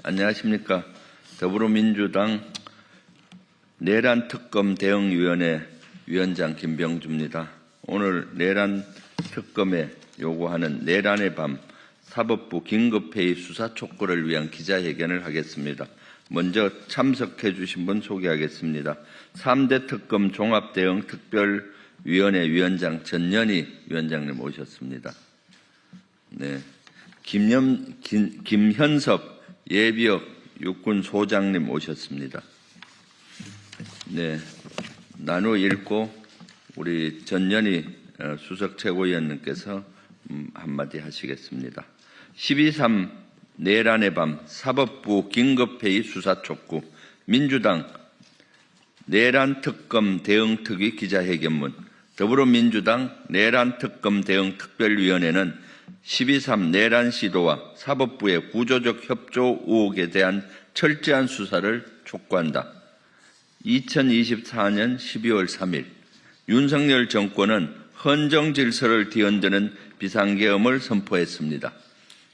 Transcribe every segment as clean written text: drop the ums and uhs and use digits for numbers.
안녕하십니까. 더불어민주당 내란 특검 대응위원회 위원장 김병주입니다. 오늘 내란 특검에 요구하는 내란의 밤 사법부 긴급회의 수사 촉구를 위한 기자회견을 하겠습니다. 먼저 참석해 주신 분 소개하겠습니다. 3대 특검 종합대응 특별위원회 위원장 전연희 위원장님 오셨습니다. 네. 김현섭 예비역 육군소장님 오셨습니다. 네. 나누어 읽고 우리 전연희 수석 최고위원님께서 한마디 하시겠습니다. 12.3 내란의 밤 사법부 긴급회의 수사 촉구 민주당 내란 특검 대응 특위 기자회견문 더불어민주당 내란 특검 대응 특별위원회는 12.3 내란 시도와 사법부의 구조적 협조 의혹에 대한 철저한 수사를 촉구한다. 2024년 12월 3일 윤석열 정권은 헌정 질서를 뒤흔드는 비상계엄을 선포했습니다.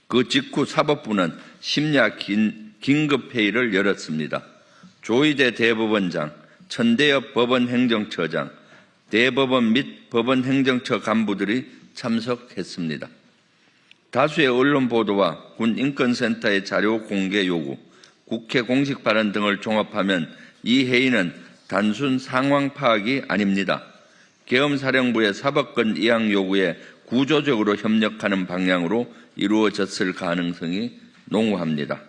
그 직후 사법부는 심야 긴급회의를 열었습니다. 조희대 대법원장, 천대엽 법원행정처장, 대법원 및 법원행정처 간부들이 참석했습니다. 다수의 언론 보도와 군인권센터의 자료 공개 요구, 국회 공식 발언 등을 종합하면 이 회의는 단순 상황 파악이 아닙니다. 계엄사령부의 사법권 이양 요구에 구조적으로 협력하는 방향으로 이루어졌을 가능성이 농후합니다.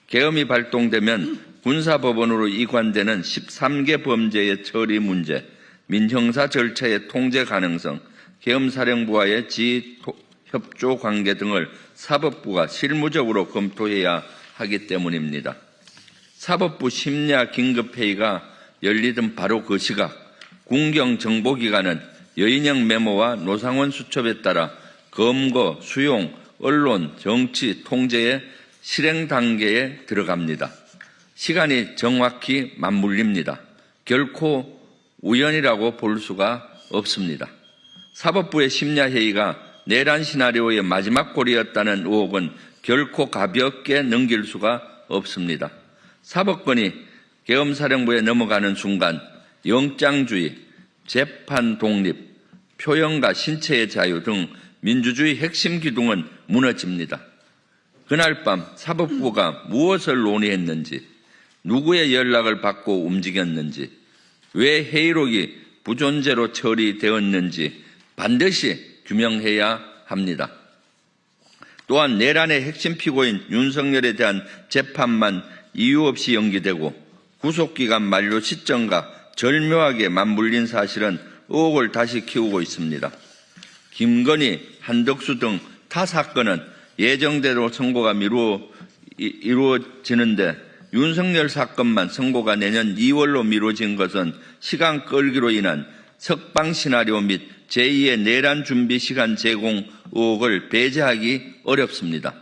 계엄이 발동되면 군사법원으로 이관되는 13개 범죄의 처리 문제, 민형사 절차의 통제 가능성, 계엄사령부와의 지휘협조 관계 등을 사법부가 실무적으로 검토해야 하기 때문입니다. 사법부 심야 긴급회의가 열리던 바로 그 시각 군경정보기관은 여인영 메모와 노상원 수첩에 따라 검거, 수용, 언론, 정치, 통제의 실행 단계에 들어갑니다. 시간이 정확히 맞물립니다. 결코 우연이라고 볼 수가 없습니다. 사법부의 심야회의가 내란 시나리오의 마지막 골이었다는 의혹은 결코 가볍게 넘길 수가 없습니다. 사법권이 계엄사령부에 넘어가는 순간 영장주의, 재판 독립, 표현과 신체의 자유 등 민주주의 핵심 기둥은 무너집니다. 그날 밤 사법부가 무엇을 논의했는지, 누구의 연락을 받고 움직였는지, 왜 회의록이 부존재로 처리되었는지 반드시 규명해야 합니다. 또한 내란의 핵심 피고인 윤석열에 대한 재판만 이유 없이 연기되고 구속기간 만료 시점과 절묘하게 맞물린 사실은 의혹을 다시 키우고 있습니다. 김건희, 한덕수 등 타 사건은 예정대로 선고가 이루어지는데 윤석열 사건만 선고가 내년 2월로 미뤄진 것은 시간 끌기로 인한 석방 시나리오 및 제2의 내란 준비 시간 제공 의혹을 배제하기 어렵습니다.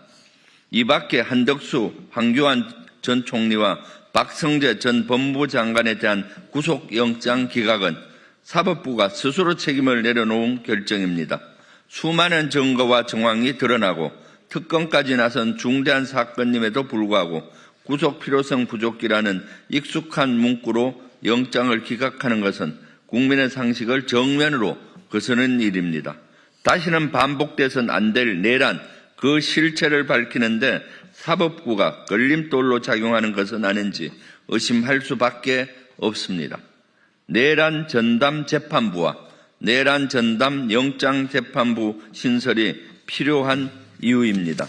이 밖에 한덕수, 황교안 전 총리와 박성재 전 법무부 장관에 대한 구속영장 기각은 사법부가 스스로 책임을 내려놓은 결정입니다. 수많은 증거와 정황이 드러나고 특검까지 나선 중대한 사건임에도 불구하고 구속 필요성 부족이라는 익숙한 문구로 영장을 기각하는 것은 국민의 상식을 정면으로 거스르는 일입니다. 다시는 반복돼서는 안 될 내란, 그 실체를 밝히는데 사법부가 걸림돌로 작용하는 것은 아닌지 의심할 수밖에 없습니다. 내란 전담 재판부와 내란 전담 영장 재판부 신설이 필요한 이유입니다.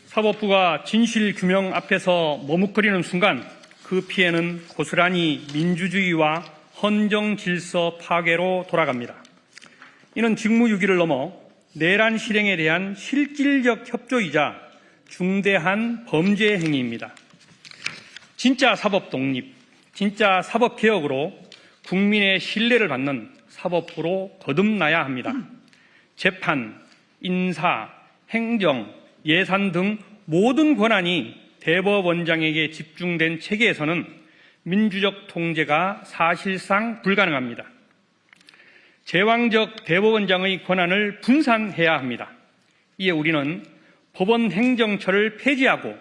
사법부가 진실규명 앞에서 머뭇거리는 순간 그 피해는 고스란히 민주주의와 헌정질서 파괴로 돌아갑니다. 이는 직무유기를 넘어 내란 실행에 대한 실질적 협조이자 중대한 범죄 행위입니다. 진짜 사법 독립, 진짜 사법 개혁으로 국민의 신뢰를 받는 사법부로 거듭나야 합니다. 재판, 인사, 행정, 예산 등 모든 권한이 대법원장에게 집중된 체계에서는 민주적 통제가 사실상 불가능합니다. 제왕적 대법원장의 권한을 분산해야 합니다. 이에 우리는 법원 행정처를 폐지하고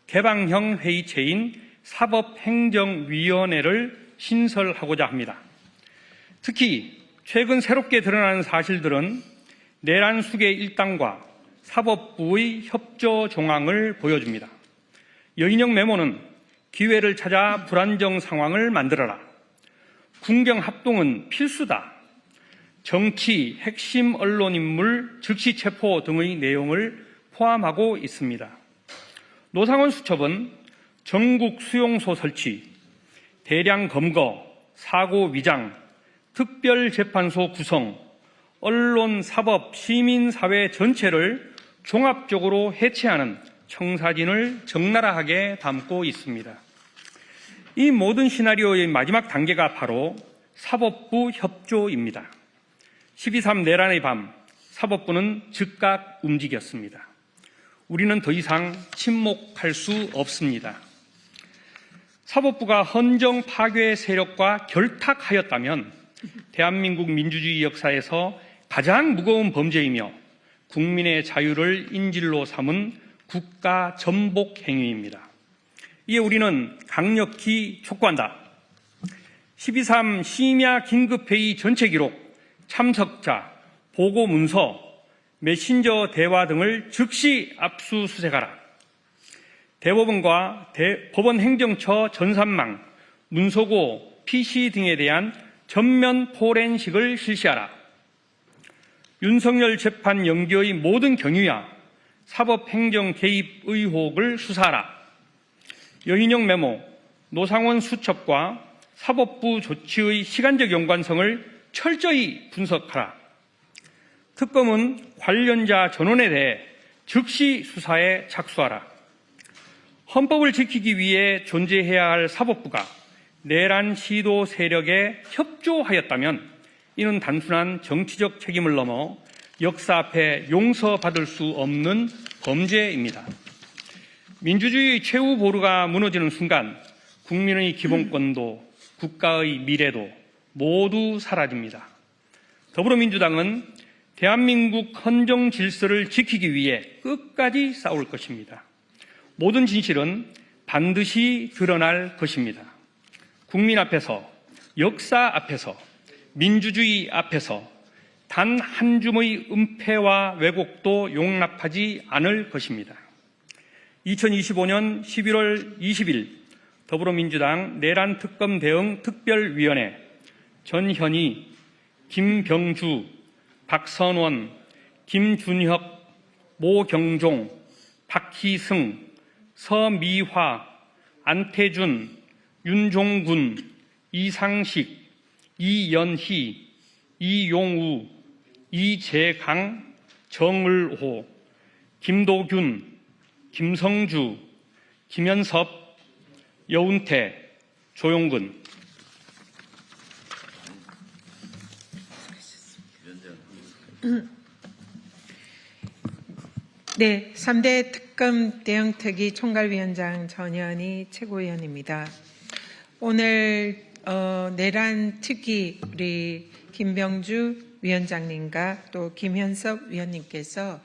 개방형 회의체인 사법행정위원회를 신설하고자 합니다. 특히 최근 새롭게 드러나는 사실들은 내란 수계 일당과 사법부의 협조 정황을 보여줍니다. 여인영 메모는 기회를 찾아 불안정 상황을 만들어라. 국경 합동은 필수다. 정치, 핵심 언론인물 즉시 체포 등의 내용을 포함하고 있습니다. 노상원 수첩은 전국 수용소 설치, 대량 검거, 사고 위장, 특별재판소 구성, 언론, 사법, 시민사회 전체를 종합적으로 해체하는 청사진을 적나라하게 담고 있습니다. 이 모든 시나리오의 마지막 단계가 바로 사법부 협조입니다. 12.3 내란의 밤, 사법부는 즉각 움직였습니다. 우리는 더 이상 침묵할 수 없습니다. 사법부가 헌정 파괴 세력과 결탁하였다면 대한민국 민주주의 역사에서 가장 무거운 범죄이며 국민의 자유를 인질로 삼은 국가 전복 행위입니다. 이에 우리는 강력히 촉구한다. 12.3 심야 긴급회의 전체 기록, 참석자, 보고 문서, 메신저 대화 등을 즉시 압수수색하라. 대법원과 법원 행정처 전산망, 문서고, PC 등에 대한 전면 포렌식을 실시하라. 윤석열 재판 연기의 모든 경위와 사법행정 개입 의혹을 수사하라. 여인영 메모, 노상원 수첩과 사법부 조치의 시간적 연관성을 철저히 분석하라. 특검은 관련자 전원에 대해 즉시 수사에 착수하라. 헌법을 지키기 위해 존재해야 할 사법부가 내란 시도 세력에 협조하였다면 이는 단순한 정치적 책임을 넘어 역사 앞에 용서받을 수 없는 범죄입니다. 민주주의 최후 보루가 무너지는 순간 국민의 기본권도 국가의 미래도 모두 사라집니다. 더불어민주당은 대한민국 헌정 질서를 지키기 위해 끝까지 싸울 것입니다. 모든 진실은 반드시 드러날 것입니다. 국민 앞에서, 역사 앞에서, 민주주의 앞에서 단 한 줌의 은폐와 왜곡도 용납하지 않을 것입니다. 2025년 11월 20일 더불어민주당 내란특검 대응 특별위원회 전현희, 김병주, 박선원, 김준혁, 모경종, 박희승, 서미화, 안태준, 윤종군, 이상식, 이연희, 이용우, 이재강, 정을호, 김도균, 김성주, 김현섭, 여운태, 조용근. 네, 3대 특검 대응특위 총괄위원장 전현희 최고위원입니다. 오늘 내란 특위 우리 김병주 위원장님과 또 김현섭 위원님께서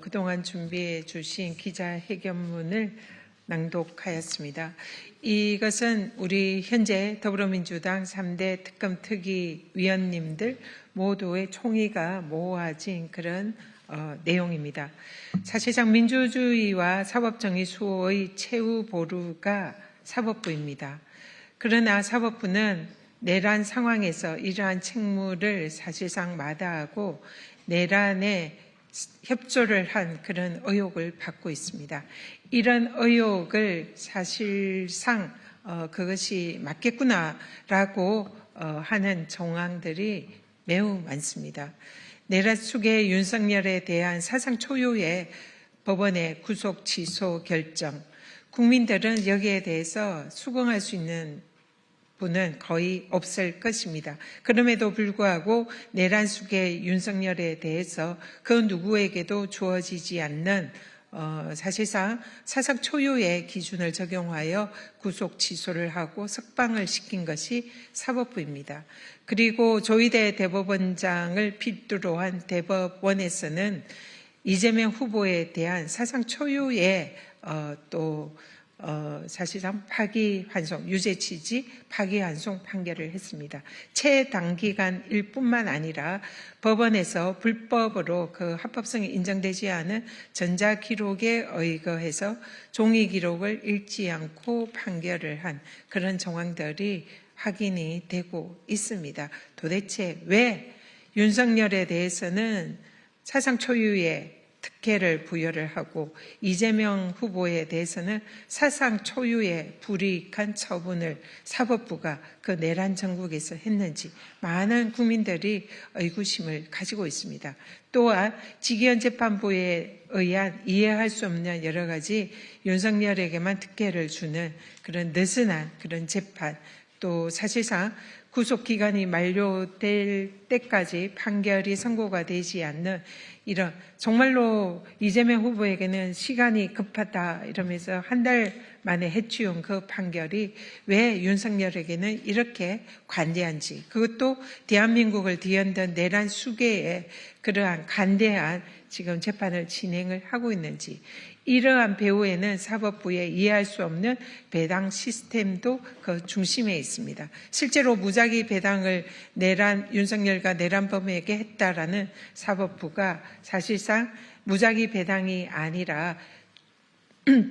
그동안 준비해 주신 기자회견문을 낭독하였습니다. 이것은 우리 현재 더불어민주당 3대 특검 특위 위원님들 모두의 총의가 모아진 그런 내용입니다. 사실상 민주주의와 사법정의 수호의 최후 보루가 사법부입니다. 그러나 사법부는 내란 상황에서 이러한 책무를 사실상 마다하고 내란에 협조를 한 그런 의혹을 받고 있습니다. 이런 의혹을 사실상 그것이 맞겠구나라고 하는 정황들이 매우 많습니다. 내란 속의 윤석열에 대한 사상 초유의 법원의 구속 취소 결정, 국민들은 여기에 대해서 수긍할 수 있는 분은 거의 없을 것입니다. 그럼에도 불구하고 내란 속의 윤석열에 대해서 그 누구에게도 주어지지 않는 사실상 사상 초유의 기준을 적용하여 구속 취소를 하고 석방을 시킨 것이 사법부입니다. 그리고 조희대 대법원장을 필두로 한 대법원에서는 이재명 후보에 대한 사상 초유의 사실상 파기환송, 유죄 취지 파기환송 판결을 했습니다. 최단기간일 뿐만 아니라 법원에서 불법으로 그 합법성이 인정되지 않은 전자기록에 의거해서 종이기록을 읽지 않고 판결을 한 그런 정황들이 확인이 되고 있습니다. 도대체 왜 윤석열에 대해서는 사상 초유의 특혜를 부여를 하고 이재명 후보에 대해서는 사상 초유의 불이익한 처분을 사법부가 그 내란 전국에서 했는지 많은 국민들이 의구심을 가지고 있습니다. 또한 지기현 재판부에 의한 이해할 수 없는 여러 가지 윤석열에게만 특혜를 주는 그런 느슨한 그런 재판, 또 사실상 구속기간이 만료될 때까지 판결이 선고가 되지 않는 이런 정말로 이재명 후보에게는 시간이 급하다 이러면서 한 달 만에 해치운 그 판결이 왜 윤석열에게는 이렇게 관대한지, 그것도 대한민국을 뒤흔든 내란 수계에 그러한 간대한 지금 재판을 진행을 하고 있는지, 이러한 배후에는 사법부의 이해할 수 없는 배당 시스템도 그 중심에 있습니다. 실제로 무작위 배당을 윤석열과 내란범에게 했다라는 사법부가 사실상 무작위 배당이 아니라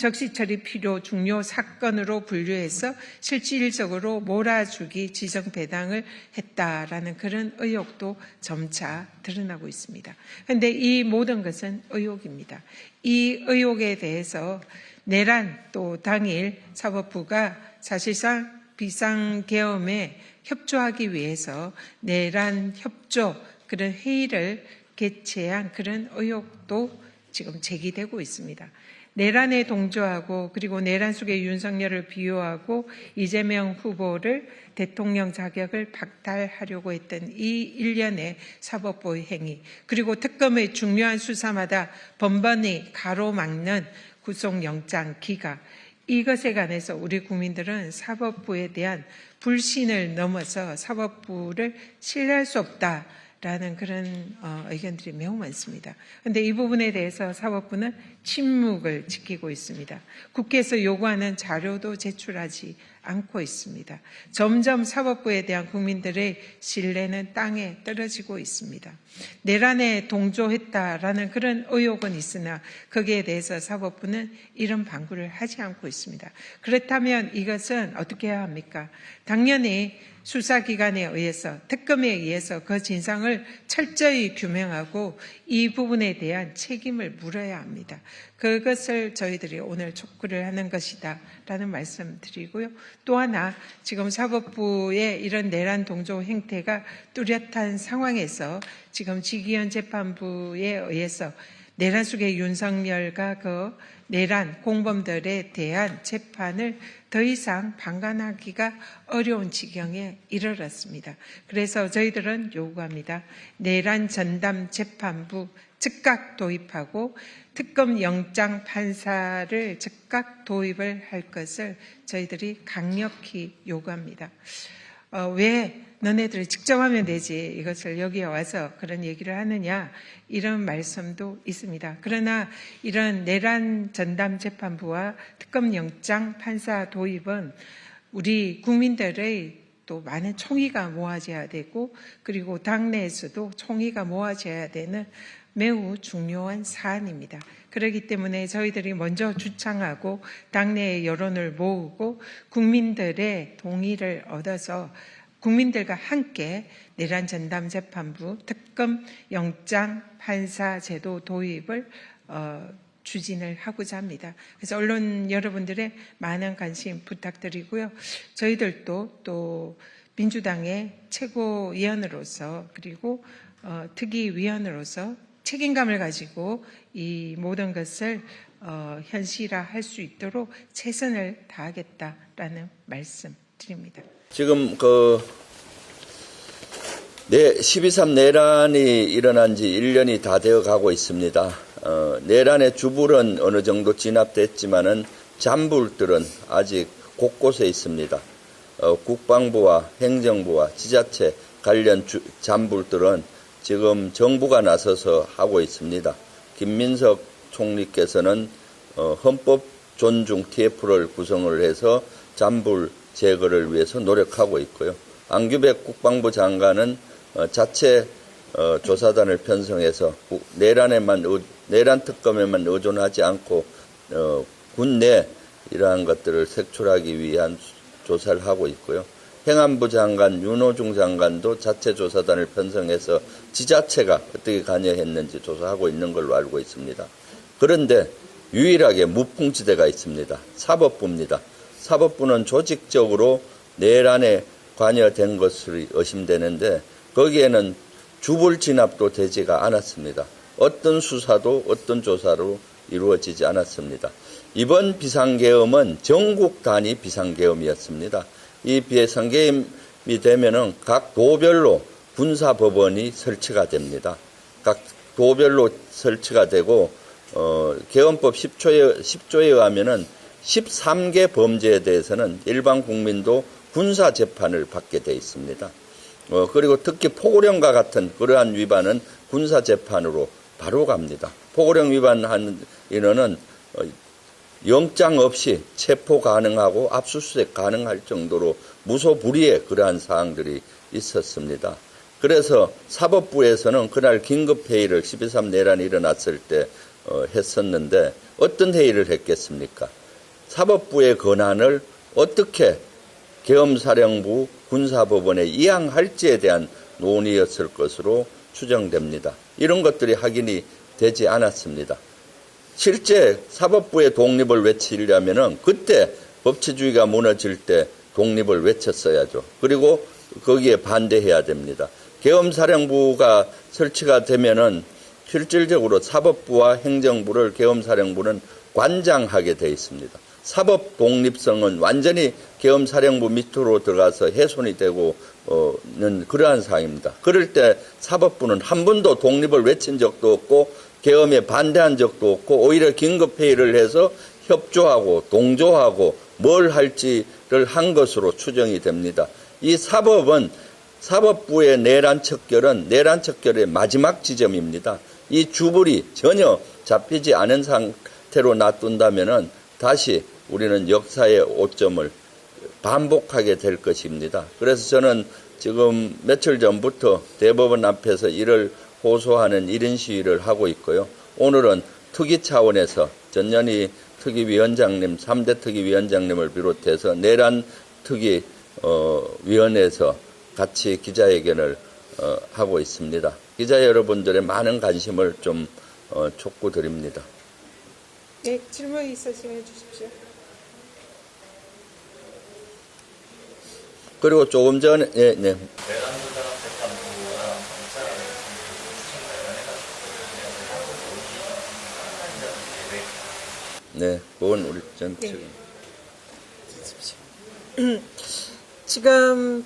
적시처리 필요 중요 사건으로 분류해서 실질적으로 몰아주기 지정 배당을 했다라는 그런 의혹도 점차 드러나고 있습니다. 그런데 이 모든 것은 의혹입니다. 이 의혹에 대해서 내란 또 당일 사법부가 사실상 비상계엄에 협조하기 위해서 내란 협조 그런 회의를 개최한 그런 의혹도 지금 제기되고 있습니다. 내란에 동조하고 그리고 내란 속의 윤석열을 비호하고 이재명 후보를 대통령 자격을 박탈하려고 했던 이 일련의 사법부의 행위, 그리고 특검의 중요한 수사마다 번번이 가로막는 구속영장 기각, 이것에 관해서 우리 국민들은 사법부에 대한 불신을 넘어서 사법부를 신뢰할 수 없다라는 그런 의견들이 매우 많습니다. 그런데 이 부분에 대해서 사법부는 침묵을 지키고 있습니다. 국회에서 요구하는 자료도 제출하지 않고 있습니다. 점점 사법부에 대한 국민들의 신뢰는 땅에 떨어지고 있습니다. 내란에 동조했다라는 그런 의혹은 있으나 거기에 대해서 사법부는 이런 방구를 하지 않고 있습니다. 그렇다면 이것은 어떻게 해야 합니까? 당연히 수사기관에 의해서, 특검에 의해서 그 진상을 철저히 규명하고 이 부분에 대한 책임을 물어야 합니다. 그것을 저희들이 오늘 촉구를 하는 것이다 라는 말씀 드리고요. 또 하나, 지금 사법부의 이런 내란 동조 행태가 뚜렷한 상황에서 지금 지기현 재판부에 의해서 내란 속의 윤석열과 그 내란 공범들에 대한 재판을 더 이상 방관하기가 어려운 지경에 이르렀습니다. 그래서 저희들은 요구합니다. 내란 전담 재판부 즉각 도입하고 특검 영장 판사를 즉각 도입을 할 것을 저희들이 강력히 요구합니다. 왜 너네들이 직접 하면 되지 이것을 여기에 와서 그런 얘기를 하느냐, 이런 말씀도 있습니다. 그러나 이런 내란 전담 재판부와 특검 영장 판사 도입은 우리 국민들의 또 많은 총의가 모아져야 되고, 그리고 당내에서도 총의가 모아져야 되는 매우 중요한 사안입니다. 그렇기 때문에 저희들이 먼저 주창하고 당내의 여론을 모으고 국민들의 동의를 얻어서 국민들과 함께 내란 전담 재판부, 특검 영장 판사 제도 도입을 추진을 하고자 합니다. 그래서 언론 여러분들의 많은 관심 부탁드리고요. 저희들도 또 민주당의 최고위원으로서 그리고 특위위원으로서 책임감을 가지고 이 모든 것을 현실화할 수 있도록 최선을 다하겠다라는 말씀 드립니다. 지금 12.3 내란이 일어난 지 1년이 다 되어 가고 있습니다. 내란의 주불은 어느 정도 진압됐지만은 잔불들은 아직 곳곳에 있습니다. 국방부와 행정부와 지자체 관련 잔불들은 지금 정부가 나서서 하고 있습니다. 김민석 총리께서는 헌법 존중 TF를 구성을 해서 잔불 제거를 위해서 노력하고 있고요. 안규백 국방부 장관은 자체 조사단을 편성해서 내란 특검에만 의존하지 않고 군내 이러한 것들을 색출하기 위한 조사를 하고 있고요. 행안부 장관 윤호중 장관도 자체 조사단을 편성해서 지자체가 어떻게 관여했는지 조사하고 있는 걸로 알고 있습니다. 그런데 유일하게 무풍지대가 있습니다. 사법부입니다. 사법부는 조직적으로 내란에 관여된 것으로 의심되는데 거기에는 주불 진압도 되지가 않았습니다. 어떤 수사도 어떤 조사로 이루어지지 않았습니다. 이번 비상계엄은 전국 단위 비상계엄이었습니다. 이 비상계엄이 되면은 각 도별로 군사법원이 설치가 됩니다. 각 도별로 설치가 되고 계엄법 10조에 의하면은 13개 범죄에 대해서는 일반 국민도 군사 재판을 받게 돼 있습니다. 그리고 특히 포고령과 같은 그러한 위반은 군사 재판으로 바로 갑니다. 포고령 위반한 인원은 영장 없이 체포 가능하고 압수수색 가능할 정도로 무소불위의 그러한 사항들이 있었습니다. 그래서 사법부에서는 그날 긴급회의를 12.3 내란이 일어났을 때 했었는데 어떤 회의를 했겠습니까? 사법부의 권한을 어떻게 계엄사령부 군사법원에 이양할지에 대한 논의였을 것으로 추정됩니다. 이런 것들이 확인이 되지 않았습니다. 실제 사법부의 독립을 외치려면은 그때 법치주의가 무너질 때 독립을 외쳤어야죠. 그리고 거기에 반대해야 됩니다. 계엄사령부가 설치가 되면은 실질적으로 사법부와 행정부를 계엄사령부는 관장하게 돼 있습니다. 사법 독립성은 완전히 계엄사령부 밑으로 들어가서 훼손이 되고는 그러한 사항입니다. 그럴 때 사법부는 한 번도 독립을 외친 적도 없고 계엄에 반대한 적도 없고 오히려 긴급회의를 해서 협조하고 동조하고 뭘 할지를 한 것으로 추정이 됩니다. 이 사법부의 내란 척결은 내란 척결의 마지막 지점입니다. 이 주불이 전혀 잡히지 않은 상태로 놔둔다면은 다시 우리는 역사의 오점을 반복하게 될 것입니다. 그래서 저는 지금 며칠 전부터 대법원 앞에서 이를 호소하는 1인 시위를 하고 있고요. 오늘은 특위 차원에서 전년희 특위위원장님, 3대 특위위원장님을 비롯해서 내란 특위 위원회에서 같이 기자회견을 하고 있습니다. 기자 여러분들의 많은 관심을 좀 촉구드립니다. 네, 질문 있으시면 주십시오. 그리고 조금 전에 네. 네, 그건 우리 전 지금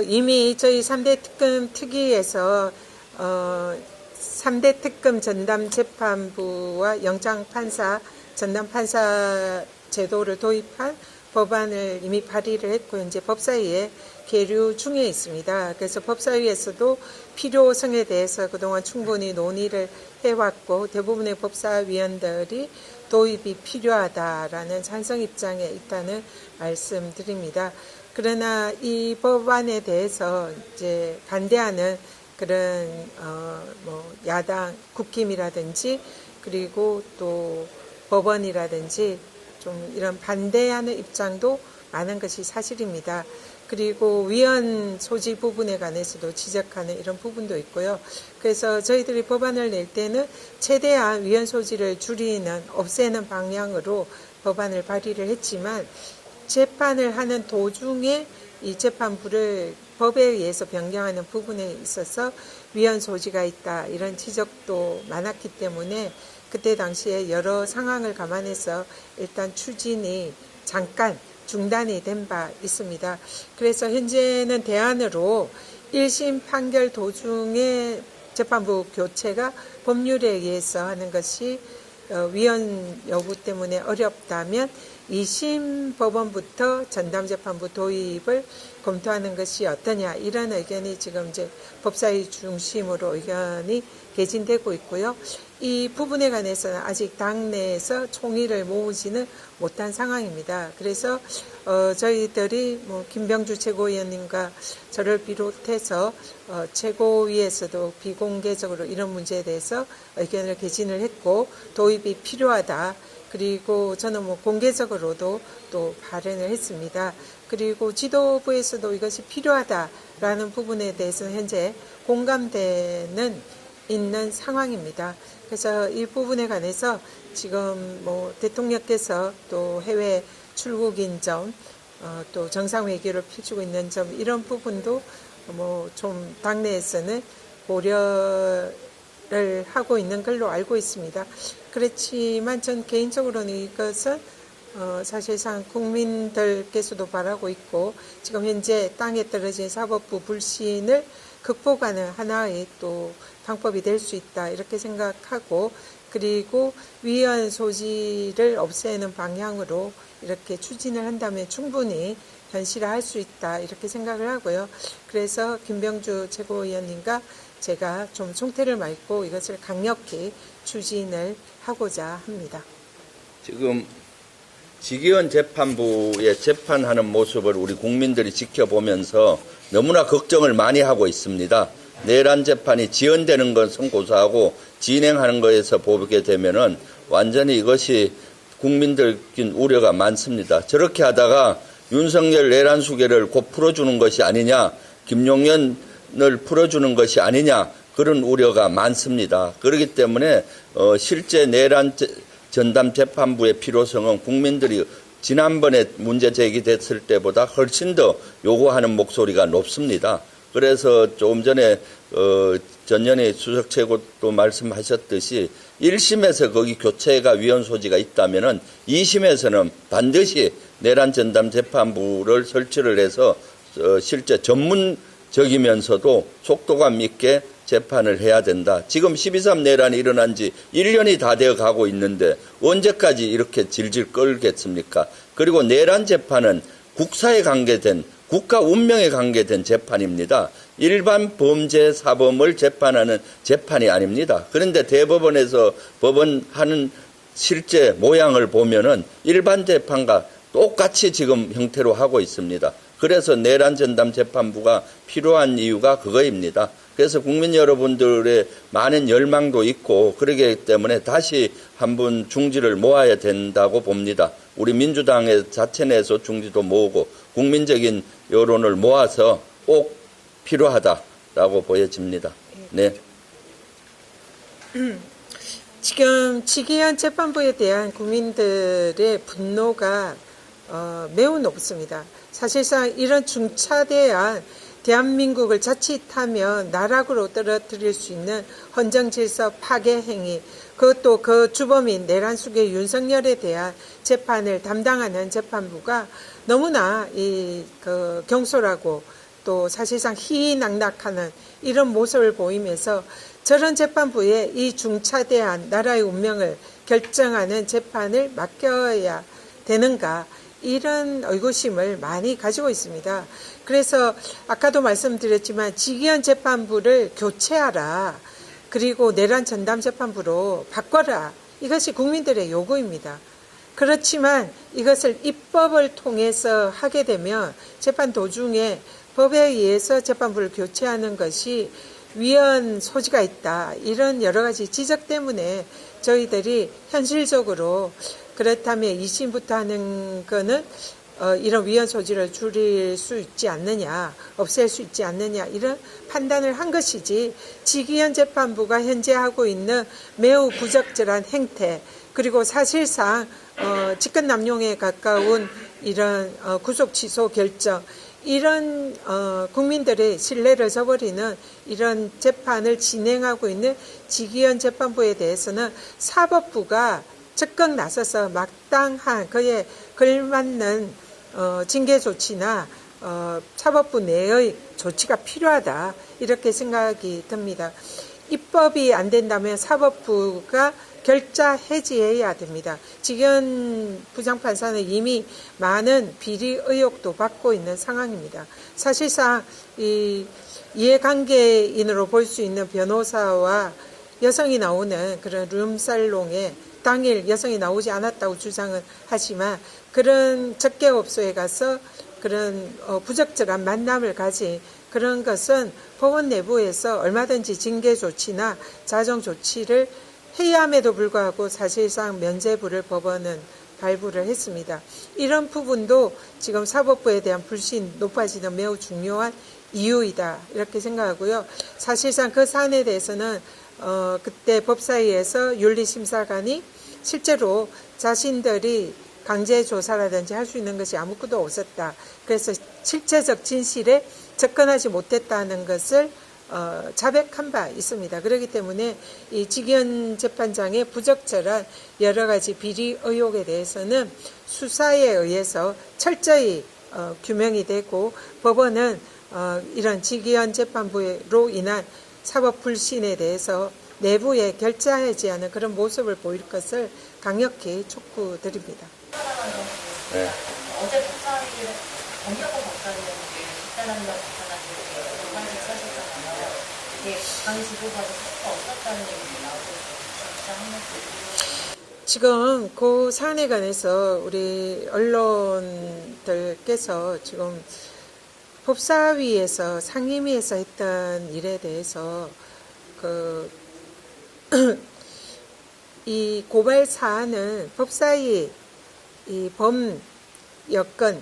이미 저희 3대 특검 특위에서 3대 특검 전담 재판부와 영장 판사, 전담 판사 제도를 도입한 법안을 이미 발의를 했고 현재 법사위에 계류 중에 있습니다. 그래서 법사위에서도 필요성에 대해서 그동안 충분히 논의를 해왔고 대부분의 법사위원들이 도입이 필요하다라는 찬성 입장에 있다는 말씀드립니다. 그러나 이 법안에 대해서 이제 반대하는 그런 야당 국힘이라든지 그리고 또 법원이라든지 좀 이런 반대하는 입장도 많은 것이 사실입니다. 그리고 위헌 소지 부분에 관해서도 지적하는 이런 부분도 있고요. 그래서 저희들이 법안을 낼 때는 최대한 위헌 소지를 줄이는, 없애는 방향으로 법안을 발의를 했지만 재판을 하는 도중에 이 재판부를 법에 의해서 변경하는 부분에 있어서 위헌 소지가 있다 이런 지적도 많았기 때문에 그때 당시에 여러 상황을 감안해서 일단 추진이 잠깐 중단이 된 바 있습니다. 그래서 현재는 대안으로 1심 판결 도중에 재판부 교체가 법률에 의해서 하는 것이 위헌 여부 때문에 어렵다면 2심 법원부터 전담재판부 도입을 검토하는 것이 어떠냐 이런 의견이 지금 이제 법사위 중심으로 의견이 개진되고 있고요. 이 부분에 관해서는 아직 당내에서 총의를 모으지는 못한 상황입니다. 그래서 저희들이 김병주 최고위원님과 저를 비롯해서 최고위에서도 비공개적으로 이런 문제에 대해서 의견을 개진을 했고 도입이 필요하다. 그리고 저는 공개적으로도 또 발언을 했습니다. 그리고 지도부에서도 이것이 필요하다라는 부분에 대해서는 현재 공감대는 있는 상황입니다. 그래서 이 부분에 관해서 지금 대통령께서 또 해외 출국인 점, 또 정상회견을 펼치고 있는 점 이런 부분도 좀 당내에서는 고려를 하고 있는 걸로 알고 있습니다. 그렇지만 전 개인적으로는 이것은 사실상 국민들께서도 바라고 있고 지금 현재 땅에 떨어진 사법부 불신을 극복하는 하나의 또 방법이 될 수 있다 이렇게 생각하고 그리고 위헌 소지를 없애는 방향으로 이렇게 추진을 한다면 충분히 현실화할 수 있다 이렇게 생각을 하고요. 그래서 김병주 최고위원님과 제가 좀 총태를 맺고 이것을 강력히 추진을 하고자 합니다. 지금 지기현 재판부의 재판하는 모습을 우리 국민들이 지켜보면서 너무나 걱정을 많이 하고 있습니다. 내란 재판이 지연되는 것은 고사하고 진행하는 것에서 보게 되면은 완전히 이것이 국민들끼리 우려가 많습니다. 저렇게 하다가 윤석열 내란 수계를 곧 풀어주는 것이 아니냐, 김용현을 풀어주는 것이 아니냐 그런 우려가 많습니다. 그렇기 때문에 실제 내란 전담 재판부의 필요성은 국민들이 지난번에 문제 제기됐을 때보다 훨씬 더 요구하는 목소리가 높습니다. 그래서 조금 전에 전현희 수석 최고도 말씀하셨듯이 1심에서 거기 교체가 위헌 소지가 있다면은 2심에서는 반드시 내란 전담 재판부를 설치를 해서 실제 전문적이면서도 속도감 있게 재판을 해야 된다. 지금 12.3 내란이 일어난 지 1년이 다 되어 가고 있는데 언제까지 이렇게 질질 끌겠습니까? 그리고 내란 재판은 국사에 관계된 국가 운명에 관계된 재판입니다. 일반 범죄 사범을 재판하는 재판이 아닙니다. 그런데 대법원에서 법원하는 실제 모양을 보면은 일반 재판과 똑같이 지금 형태로 하고 있습니다. 그래서 내란 전담 재판부가 필요한 이유가 그거입니다. 그래서 국민 여러분들의 많은 열망도 있고 그러기 때문에 다시 한번 중지를 모아야 된다고 봅니다. 우리 민주당의 자체 내에서 중지도 모으고 국민적인 여론을 모아서 꼭 필요하다라고 보여집니다. 네. 지금 지기현 재판부에 대한 국민들의 분노가 매우 높습니다. 사실상 이런 중차대한 대한민국을 자칫하면 나락으로 떨어뜨릴 수 있는 헌정질서 파괴 행위, 그것도 그 주범인 내란 수괴 윤석열에 대한 재판을 담당하는 재판부가 너무나 경솔하고 또 사실상 희희낙낙하는 이런 모습을 보이면서 저런 재판부에 이 중차대한 나라의 운명을 결정하는 재판을 맡겨야 되는가 이런 의구심을 많이 가지고 있습니다. 그래서 아까도 말씀드렸지만 지기현 재판부를 교체하라. 그리고 내란 전담 재판부로 바꿔라. 이것이 국민들의 요구입니다. 그렇지만 이것을 입법을 통해서 하게 되면 재판 도중에 법에 의해서 재판부를 교체하는 것이 위헌 소지가 있다. 이런 여러 가지 지적 때문에 저희들이 현실적으로 그렇다면 2심부터 하는 거는 이런 위헌 소지를 줄일 수 있지 않느냐, 없앨 수 있지 않느냐 이런 판단을 한 것이지 지기현 재판부가 현재 하고 있는 매우 부적절한 행태 그리고 사실상 직권남용에 가까운 이런 구속 취소 결정 이런 국민들의 신뢰를 저버리는 이런 재판을 진행하고 있는 지기현 재판부에 대해서는 사법부가 적극 나서서 마땅한 그에 걸맞는 징계 조치나 사법부 내의 조치가 필요하다 이렇게 생각이 듭니다. 입법이 안 된다면 사법부가 결자 해지해야 됩니다. 지기현 부장판사는 이미 많은 비리 의혹도 받고 있는 상황입니다. 사실상 이 이해관계인으로 볼 수 있는 변호사와 여성이 나오는 그런 룸살롱에 당일 여성이 나오지 않았다고 주장은 하지만 그런 접객업소에 가서 그런 부적절한 만남을 가진 그런 것은 법원 내부에서 얼마든지 징계 조치나 자정 조치를 해야 함에도 불구하고 사실상 면죄부를 법원은 발부를 했습니다. 이런 부분도 지금 사법부에 대한 불신 높아지는 매우 중요한 이유이다 이렇게 생각하고요. 사실상 그 사안에 대해서는 그때 법사위에서 윤리심사관이 실제로 자신들이 강제조사라든지 할 수 있는 것이 아무것도 없었다. 그래서 실체적 진실에 접근하지 못했다는 것을 자백한 바 있습니다. 그렇기 때문에 이 직위원 재판장의 부적절한 여러 가지 비리 의혹에 대해서는 수사에 의해서 철저히 규명이 되고 법원은 이런 직위원 재판부로 인한 사법 불신에 대해서 내부에 결자하지 않은 그런 모습을 보일 것을 강력히 촉구드립니다. 네. 어제 법사위를 정혁호 법사위원님이 집단합력 비판하시고 논란을 쓰셨잖아요. 이게 당 지도자도 사실가 없었다는 얘기가 나오고 진짜 한 말씀. 지금 그 사안에 관해서 우리 언론들께서 지금 법사위에서 상임위에서 했던 일에 대해서 이 고발 사안은 법사위 이 범여권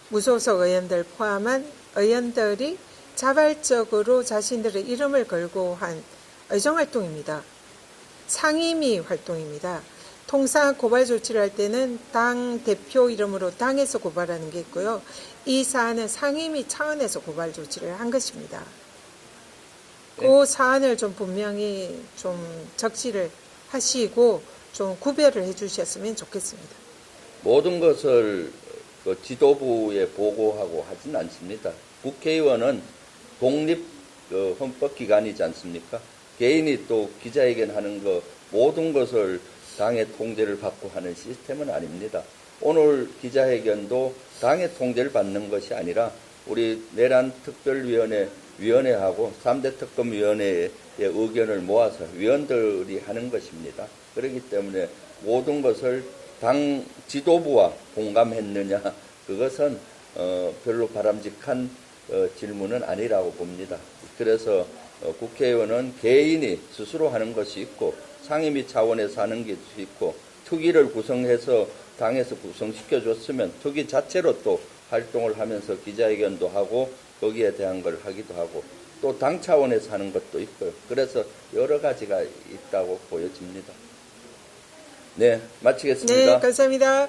무소속 의원들 포함한 의원들이 자발적으로 자신들의 이름을 걸고 한 의정활동입니다. 상임위 활동입니다. 통상 고발 조치를 할 때는 당 대표 이름으로 당에서 고발하는 게 있고요. 이 사안은 상임위 차원에서 고발 조치를 한 것입니다. 그 사안을 좀 분명히 좀 적시를 하시고 좀 구별을 해 주셨으면 좋겠습니다. 모든 것을 그 지도부에 보고하고 하진 않습니다. 국회의원은 독립 헌법기관이지 않습니까? 개인이 또 기자회견하는 거 모든 것을 당의 통제를 받고 하는 시스템은 아닙니다. 오늘 기자회견도 당의 통제를 받는 것이 아니라 우리 내란 특별위원회하고 3대 특검위원회의 의견을 모아서 위원들이 하는 것입니다. 그렇기 때문에 모든 것을 당 지도부와 공감했느냐 그것은 별로 바람직한 질문은 아니라고 봅니다. 그래서 국회의원은 개인이 스스로 하는 것이 있고 상임위 차원에서 하는 게 있고 특위를 구성해서 당에서 구성시켜줬으면 특위 자체로 또 활동을 하면서 기자회견도 하고 거기에 대한 걸 하기도 하고 또 당 차원에서 하는 것도 있고요. 그래서 여러 가지가 있다고 보여집니다. 네, 마치겠습니다. 네, 감사합니다.